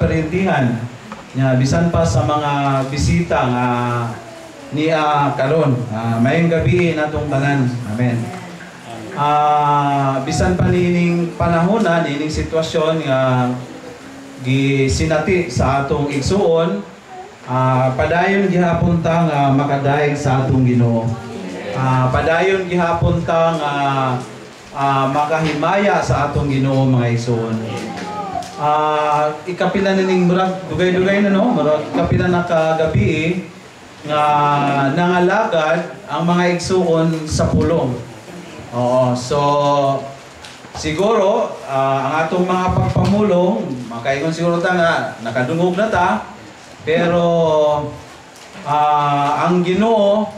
pagparintihan nya bisan pa sa mga bisita nga niya karon. Mayong gabi natong tanan. Amen. Bisan pa nining panahon nining sitwasyon nga gisinati sa atong igsuon, padayon gihapon ta nga makadaig sa atong Ginoo. Padayon gihapon ta nga makahimaya sa atong Ginoo mga igsuon. Ikapila ning murag dugay-dugay na no, murag ikapila na kagabi nga nangalagad ang mga igsuon sa pulong. So siguro ang atong mga pagpamulong makaingon siguro ta nga nakadungog na ta, pero ang Ginoo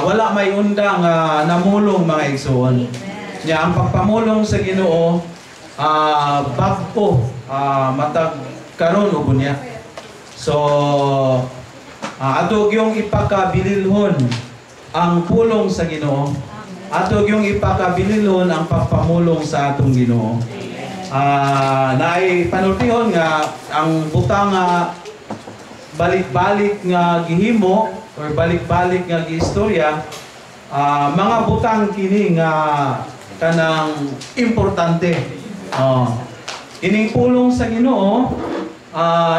wala may undang namulong mga igsuon. Nya ang pagpamulong sa Ginoo bag-o matag karon ug unya. So ato gyung ipakabililhon ang pulong sa Ginoo. Ato gyung ipakabililhon ang pagpamulong sa atong Ginoo. Naay panultihon nga ang butang nga balik-balik nga gihimo or balik-balik nga giistorya, mga butang kini nga kanang importante. Ining pulong sa Ginoo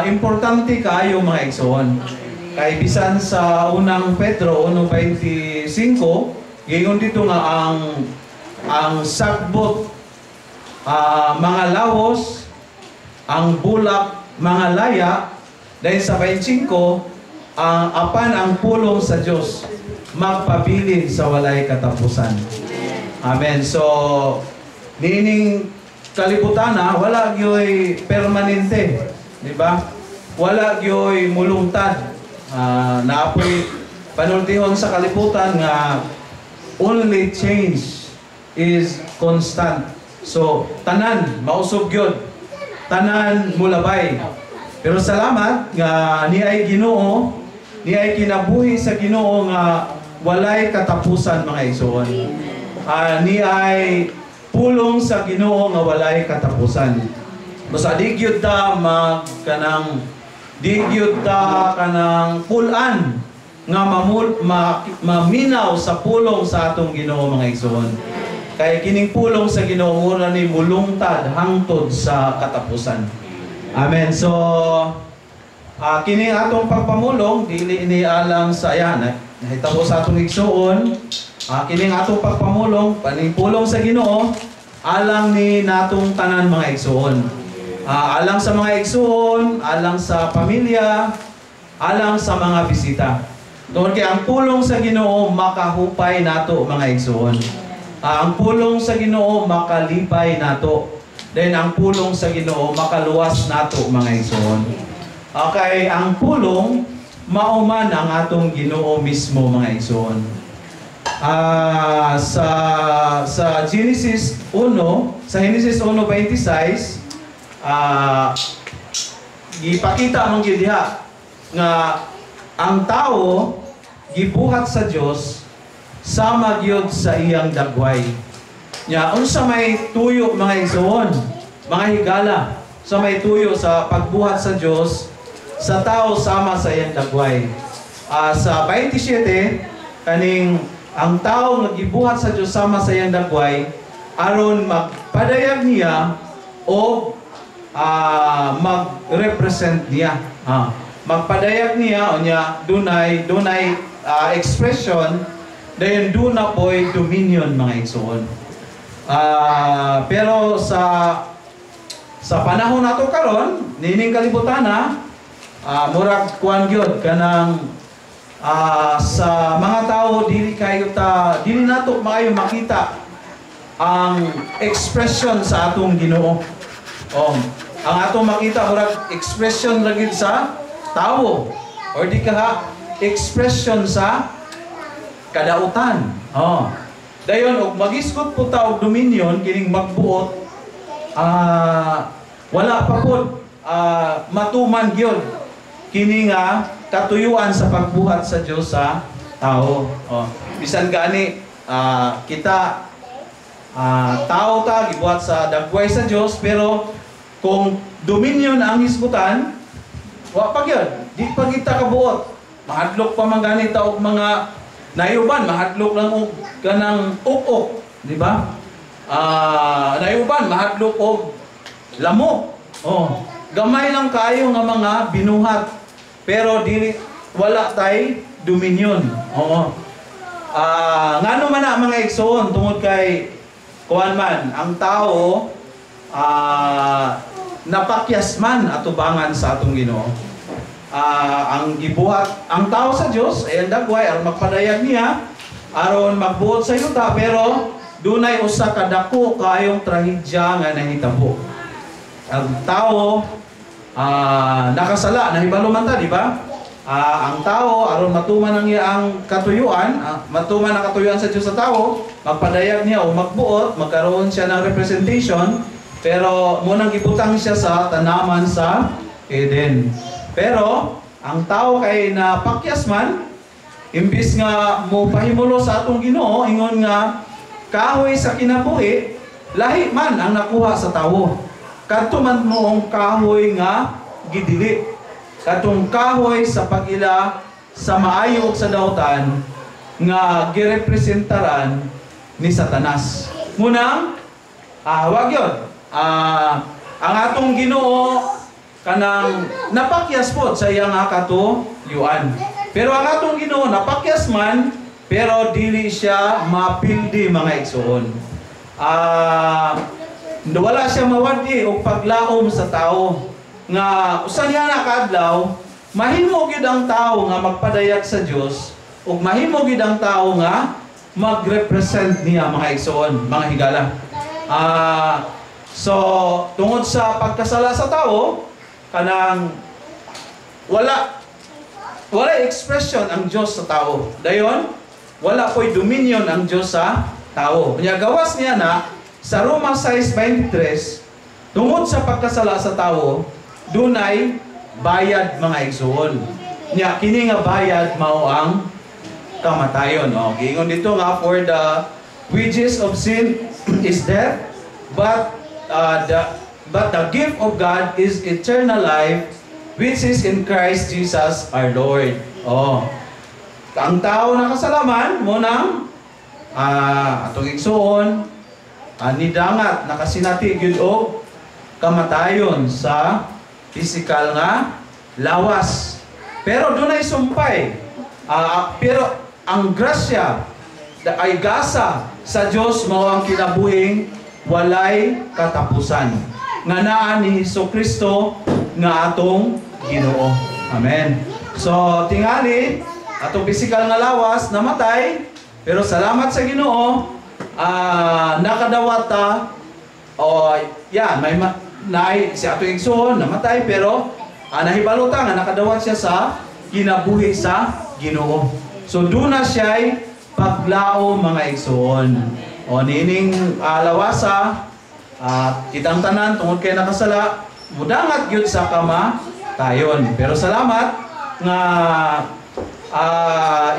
importante kaayo mga igsoon. Kay bisan sa unang Pedro 1:25 gayon dito nga ang sagbot mga lawos, ang bulak mga laya, dahil sa 25 apan ang pulong sa Dios magpabilin sa walay katapusan. Amen. So nining kalibutan wala gyoy permanente, di ba? Wala gyoy mulungtad. Naapoy panultihon sa kalibutan nga only change is constant. So, tanan, mausog yun. Tanan, mulabay. Pero salamat nga ni ay Ginoo, ni ay kinabuhi sa Ginoo nga walay katapusan mga igsoon. Ni ay pulong sa Ginoo nga walay katapusan. Basta di gyud ta kanang pulan nga maminaw sa pulong sa atong Ginoo mga igsoon. Kay kining pulong sa Ginoo mura ni mulungtad hangtod sa katapusan. Amen. So kining atong pagpamulong dili ini alang sa nahitabo sa atong igsoon. Kining atong pagpamulong paning pulong sa Ginoo alang ni natong tanan mga igsoon. Alang sa mga igsoon, alang sa pamilya, alang sa mga bisita. Doon kay ang pulong sa Ginoo makahupay nato mga igsoon. Ang pulong sa Ginoo makalipay nato. Then ang pulong sa Ginoo makaluwas nato mga igsoon. Okay, ang pulong mauman ang atong Ginoo mismo mga igsoon. Sa Genesis 1, sa Genesis 1:26, ipakita mong gyud diha nga ang tao gibuhat sa Dios sama gyud sa iyang dagway. Nya unsa may tuyo mga igsoon, mga higala, sa may tuyo sa pagbuhat sa Dios sa tao sama sa iyang dagway. Sa 27 kaning ang tao nga gibuhat sa Dios sama sa iyang dagway aron magpadayag niya o mag-represent niya. Magpadayag niya o niya dunay expression dayon duna po'y dominion mga igsoon. Pero sa panahon nato karon nining kalibutan murag kuan gyud kanang sa mga tao dili nato maayo makita ang expression sa atong Ginoo. Ang atong makita murag expression lagi sa tao or di ka expression sa kadautan. Dayon og magisgot po ta og dominion kining magbuot wala pa pud matuman gyud kini nga katuyuan sa pagbuhat sa Dios sa tao. Bisan gani kita tao ta gibuhat sa dagway sa Dios, pero kung dominion ang hisgutan, wa pa gyud, di pa kita kabuot. Mahadlok pa man ganita og mga nayuban, mahadlok lang og kanang uk-uk, di ba? Nayuban, mahadlok og lamok. Oh, gamay lang kayo nga mga binuhat. Pero dili wala tay dominion. Oo. Ngano man na mga igsoon tungod kay kuan man ang tao napakyas man atubangan sa atong Ginoo. Ang gibuhat ang tao sa Dios ay dagway aron magpadayag niya aron magbuot sa yuta, pero dunay usa ka dako kayong trahedya nga nahitabo. Ang tao nakasala, nahibalo man ta, di ba? Ang tao aron matuman ang iyang katuyuan, matuman ang katuyuan sa Dios sa tao, magpadayag niya o magbuot, magkaroon siya ng representation, pero munang ibutang siya sa tanaman sa Eden. Pero ang tao kay napakyas man, imbis nga mo pahimulo sa atong Ginoo, ingon nga kahoy sa kinabuhi, lahi man ang nakuha sa tawo. Kadto man moong kahoy nga gidili. Katong kahoy sa pag-ila sa maayo sa dautan nga girepresentaran ni Satanas. Munang wag yun. Ang atong Ginoo kanang napakyas po sa iyang katuyuan. Pero ang atong Ginoo napakyas man, pero dili siya mapildi mga igsoon. Wala siya mawadi o paglaom sa tao. Nga usan nga nakadlaw, mahimo gid ang tao nga magpadayag sa Dios ug mahimo gid ang tao nga magrepresent niya mga igsoon, mga higala. So tungod sa pagkasala sa tao, kanang wala expression ang Dios sa tao. Dayon, wala po'y dominion ang Dios sa tao. Kanya gawas niya na sa Roma 6:23, tungod sa pagkasala sa tao, dunay bayad mga igsoon. Nya kini nga bayad mao ang kamatayon. Giingon dito nga, for the wages of sin is death, but the gift of God is eternal life, which is in Christ Jesus our Lord. Ang tao nakasalaman mo nang atong igsoon nidangat nakasinati gyud og kamatayon sa physical nga lawas. Pero dunay sumpay. Pero ang grasya ay gasa sa Dios mao ang kinabuhing walay katapusan. Nga naa ni Hesukristo nga atong Ginoo. Amen. So tingali atong physical nga lawas namatay, pero salamat sa Ginoo nakadawat ta may si ato igsoon namatay, pero nahibalo ta nga nakadawat siya sa kinabuhi sa Ginoo. So duna siya paglao mga igsoon. Nining lawasa kitang tanan tungod kay nakasala mudangat gyud sa kamatayon. Pero salamat nga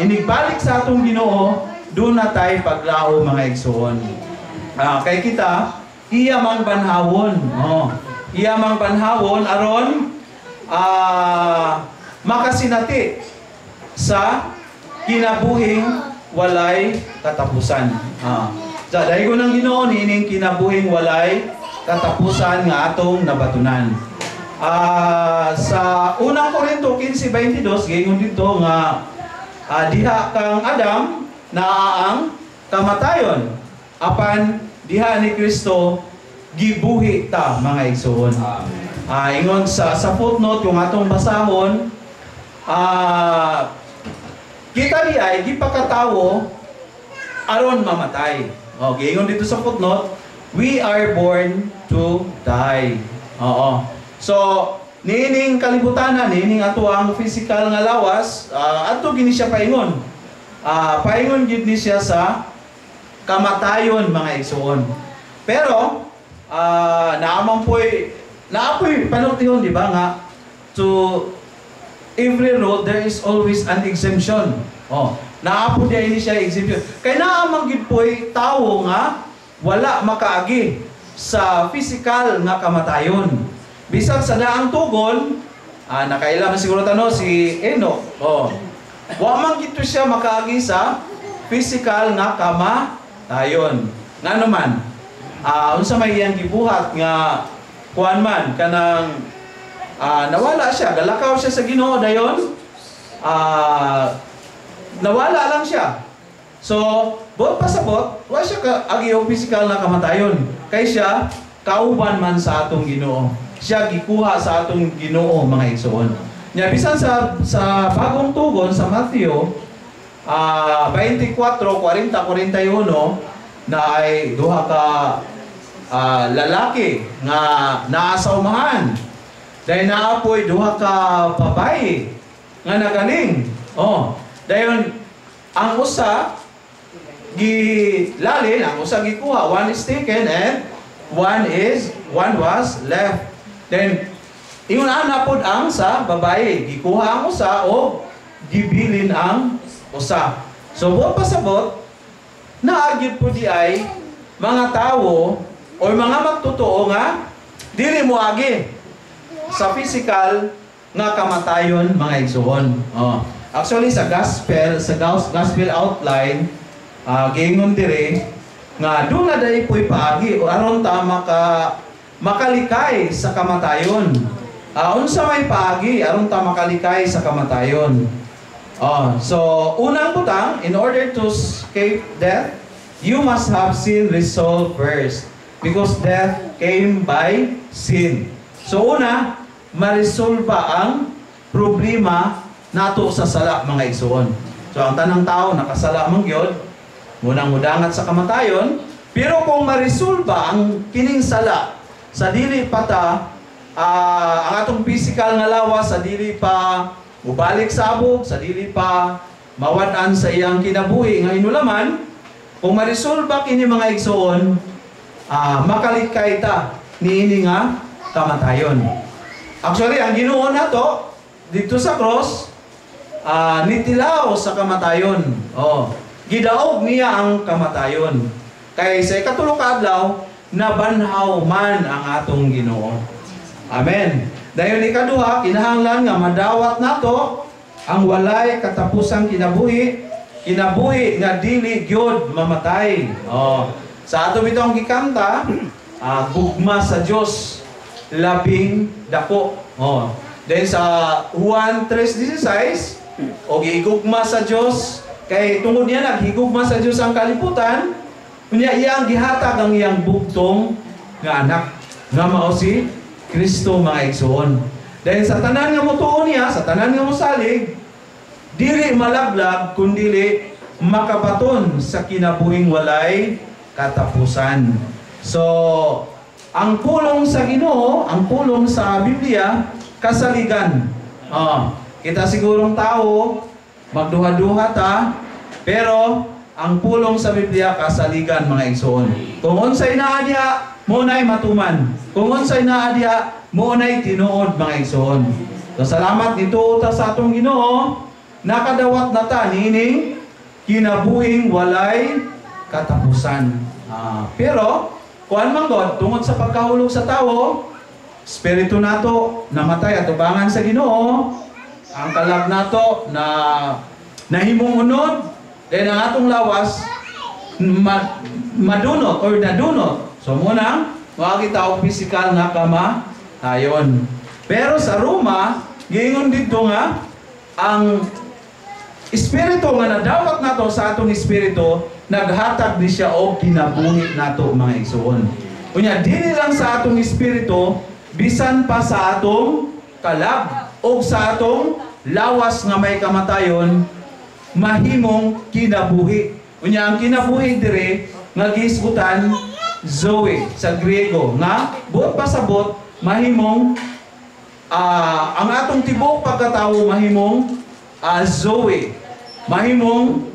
inigbalik sa atong Ginoo, doon na tayo paglao mga igsoon. Kay kita, iya mang banhawon. Iya mang banhawon aron makasinati sa kinabuhing walay katapusan. Sa daygo ng Ginoo nining kinabuhing walay katapusan nga atong nabatunan. Sa unang Korinto 15:22 giingon dito nga diha kang Adam naa ang kamatayon, apan diha ni Kristo gibuhi ta mga igsoon. Ingon sa footnote kung atong basahon, kita ay gipakatawo aron mamatay. Ingon dito sa footnote, we are born to die. So nining kalibutan nining ato ang physical nga lawas, ato gini siya paingon. Paingon gid ni siya sa kamatayon mga igsoon. Pero naapoy panultihon, di ba nga, to every rule there is always an exemption. Naapo diay ni siya exemption. Kay naamang gid poy tawo nga wala makaagi sa physical nga kamatayon. Bisag sa daang tugon, nakailan man siguro tano si Enoch. Oh. Wa man gito siya makaagi sa physical nga kamatayon. Nga naman, unsa may iyang gibuhat nga kuan man kanang nawala siya, galakaw siya sa Ginoo dayon. Nawala lang siya. So, buot pasabot, wa siya agi og physical na kamatayon. Kay siya kauban man sa atong Ginoo. Siya gikuha sa atong Ginoo, mga igsoon. Nya bisan sa bagong tugon sa Matthew 24:40-41 na ay duha ka lalaki nga naasawmahan. Dahil naapoy duha ka babae nga nagaling. Oh, dayon ang usa gilalin, ang usa gikuha, one is taken and one was left. Then ingon ana pod ang sa babae, gikuha ang usa o gibilin ang usa. So buot pasabot naagyud po di ay mga tawo o mga magtotoo nga dili mo agi sa physical nga kamatayon, mga igsoon. Actually sa gospel outline giingon dire nga do na dai poy paagi aron ta makalikay sa kamatayon. Unsa may paagi aron ta makalikay sa kamatayon. So unang butang, in order to escape death, you must have sin resolved first, because death came by sin. So una, ma-resolva ang problema nato sa sala, mga igsoon. So ang tanang tao nakasala man gyud, munang mudangat sa kamatayon, pero kung ma-resolva ang kining sala sa dili pata ang atong physical nga lawas sa dili pa mubalik sa abog, sa dili pa mawad-an sa iyang kinabuhi nga inulaman, kung ma-resolva kini, mga igsoon, makalikay ta niini nga kamatayon. Actually, ang Ginoo nato dito sa cross, nitilaw sa kamatayon. Gidaog niya ang kamatayon. Kay sa ikatulo ka adlaw, nabanhaw man ang atong Ginoo. Amen. Dayon ikaduha, kinahanglan nga madawat nato ang walay katapusang kinabuhi nga dili gyud mamatay. Sa ato bitong gikanta, gugma sa Dios labing dako. Then sa Juan 3:16, o gigugma sa Dios kay tungod niya naghigugma sa Dios ang kalibutan, unya iyang gihatag ang iyang bugtong nga anak nga mao si Kristo, mga igsoon. Dahil sa tanan nga mutuon niya, sa tanan nga mosalig, dili malaglag kundili makabaton sa kinabuhing walay katapusan. So, ang pulong sa Ginoo, ang pulong sa Biblia, kasaligan. Kita sigurong tao, magduha-duha ta, pero ang pulong sa Biblia, kasaligan, mga igsoon. Kung unsay naa diha, mo nay matuman. Kung unsay naa diha, mo nay tinuod, mga igsoon. So, salamat dito ta sa atong Ginoo, nakadawat na ta nining kinabuhing walay katapusan. Pero kuan man God, tungod sa pagkahulog sa tao, espiritu nato namatay at ubangan sa Ginoo, ang kalag nato na nahimong unod, then ang atong lawas madunot or nadunot. So muna, makakita og physical nga kamatayon. Pero sa Roma, giingon dito nga ang espiritu nga nadawat nato sa atong espiritu, naghatag di siya og kinabuhi nato, mga igsoon. Unya dili lang sa atong espiritu, bisan pa sa atong kalag o sa atong lawas nga may kamatayon, mahimong kinabuhi. Unya ang kinabuhi dire nga gihisgutan Zoe sa Griego, nga buot pasabot mahimong ang atong tibuok pagkatao mahimong Zoe, mahimong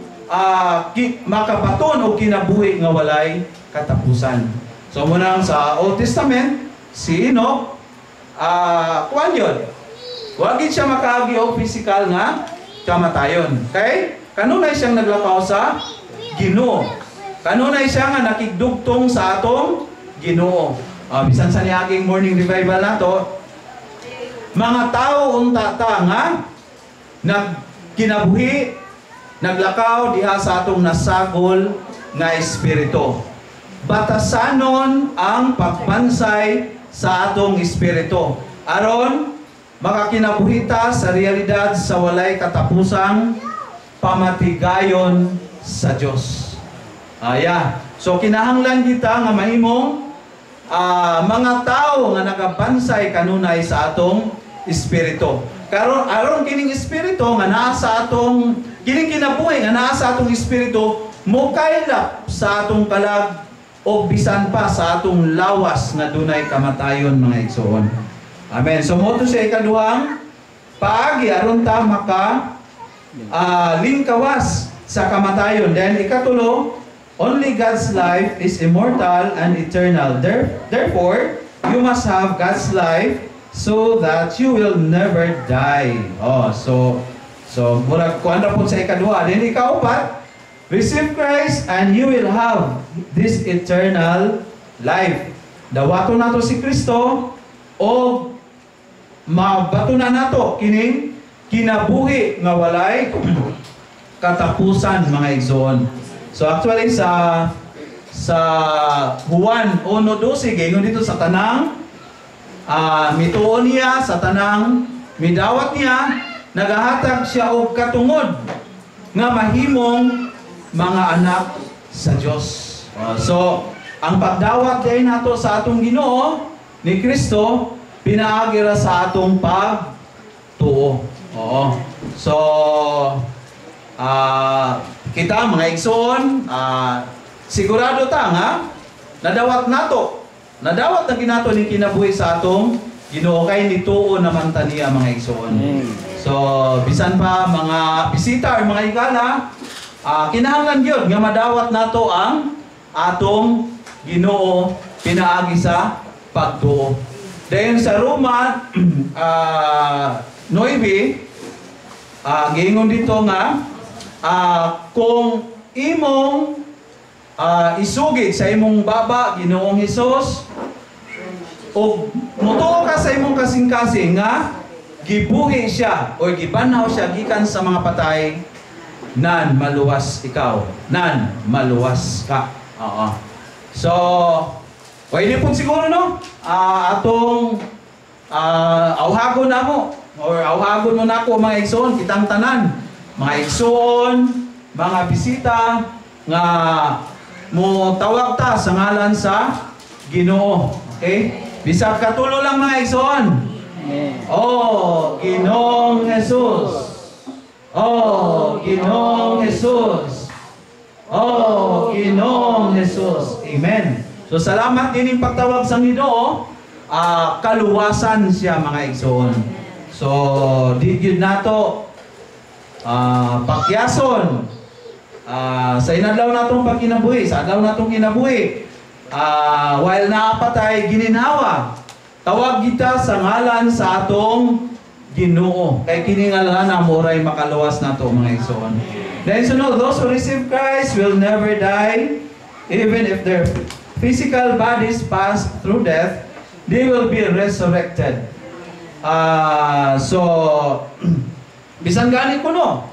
makabaton o kinabuhi nga walay katapusan. So munang sa Old Testament, si Enoch, kuwan yun, wagid siya makaagi o physical nga kamatayon. Okay? Kanunay siyang naglakaw sa Ginoo. Kanunay siya nga nakigdugtong sa atong Ginoo. Bisan sa niaging morning revival nato, mga tao unta ta nga nagkinabuhi, naglakaw diha sa atong nasagol nga espiritu. Batasanon ang pagbansay sa atong espiritu aron makakinabuhita sa realidad sa walay katapusang pamatigayon sa Dios. So kinahanglan kita nga mahimong mga tao nga nagabansay kanunay sa atong espiritu. Karon aron kining espiritu nga naa sa atong kining kinabuhi nga naa sa atong espiritu mokaylap sa atong kalag o bisan pa sa atong lawas nga dunay kamatayon, mga igsoon. Amen. So moto sa ikaduhang paagi aron ta maka lingkawas sa kamatayon. Then ikatulo, only God's life is immortal and eternal. Therefore, you must have God's life so that you will never die. So murag kuan ra po sa ikaduha. Then ikaupat, receive Christ and you will have this eternal life. Dawato nato si Kristo o mabato na nato kining kinabuhi nga walay katapusan, mga igsoon. So actually sa Juan 1:12 gingon dito sa tanang mituon niya, sa tanang midawat niya, nagahatag siya og katungod nga mahimong mga anak sa Dios. So ang pagdawat day nato sa atong Ginoo ni Kristo pinaagira sa atong pagtuo. So kita, mga igsoon, sigurado ta nga nadawat na ginato ni kinabuhi sa atong Ginoo, kay nituo naman ta niya, mga igsoon. So bisan pa mga bisita or mga igala, kinahanglan gyud nga madawat nato ang atong Ginoo pinaagi sa pagtuo. Dayon sa Roma 9, giingon dito nga kung imong isugid sa imong baba Ginoong Hesus o mutuo ka sa imong kasing-kasing nga gibuhi siya o gibanhaw siya gikan sa mga patay, nan maluwas ikaw, nan maluwas ka. So pwede po siguro, no? Atong awhagon na mo or awhagon mo na ako, mga igsoon, kitang tanan, mga igsoon, mga bisita nga mo tawag ta sa ngalan sa Ginoo. Okay? Bisag katulo lang, mga igsoon. Oh, Ginoong Jesus. Oh, Ginoong Jesus. Oh, Ginoong Jesus. Amen. So salamat din yung pagtawag sa Ginoo, kaluwasan siya, mga igsoon. So di gyud nato pakyason sa inadlaw natong pagkinabuhi, sa adlaw natong kinabuhi, while naapatay gininhawa, tawag kita sa ngalan sa atong Ginoo, kay kini nga lang na moray makaluwas nato, mga igsoon. Then sunod, those who receive Christ will never die, even if their physical bodies pass through death, they will be resurrected. So bisan gani ko, no,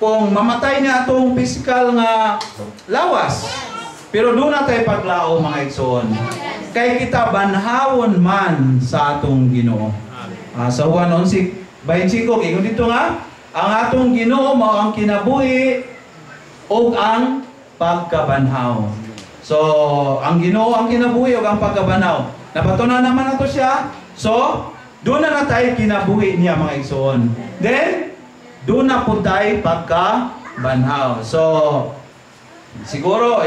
kung mamatay na atong physical nga lawas, pero doon na tayo paglao, mga igsoon, kay kita banhawon man sa atong Ginoo. Sa Juan 11:25, ingon dito nga, ang atong Ginoo mao ang kinabuhi o ang pagkabanhaw. So ang Ginoo ang kinabuhi o ang pagkabanhaw. Napatunan naman nato siya. So doon na tayo kinabuhi niya, mga igsoon. Then doon na po tayo pagkabanhaw. So siguro,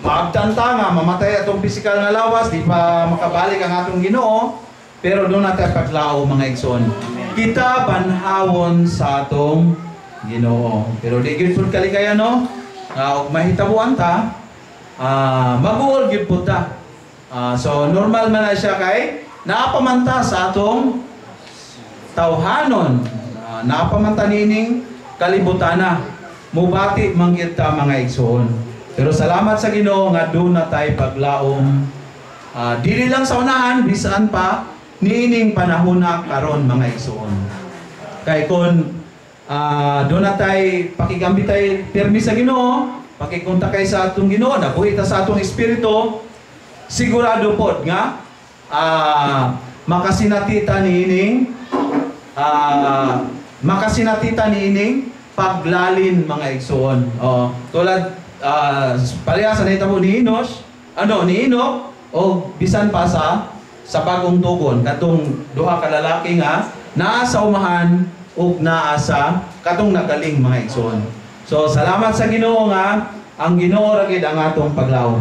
maagtanta nga, mamatay atong physical na lawas, di pa makabalik ang atong Ginoo, pero doon na tayo paglao, mga igsoon. Kita banhawon sa atong Ginoo. Pero di gyud pud kaligaya, no? Mahitabuan ta, mag-uol gyud pud ta. So normal man na siya kay naapamanta sa atong tawhanon, naapamanta nining kalibutana. Mubati man gyud ta, mga igsoon. Pero salamat sa Ginoo nga doon na tayo paglaom. Dili lang sa unahan, bisan pa niining panahona karon mga igsoon. Kay kun doon na tayo pakigambit tayo permi sa Ginoo, pakikunta kay sa atong Ginoo, nabuhi ta sa atong espiritu, sigurado pod nga makasinatita niining paglalin mga igsoon. Tulad parehas sa nahitabo ni Enos, ni Enoch, o bisan pa sa bagong tugon katong duha ka lalaki nga naa sa umahan ug naa sa katong nagaling mga igsoon. So salamat sa Ginoo nga ang Ginoo ra gid ang atong paglaom.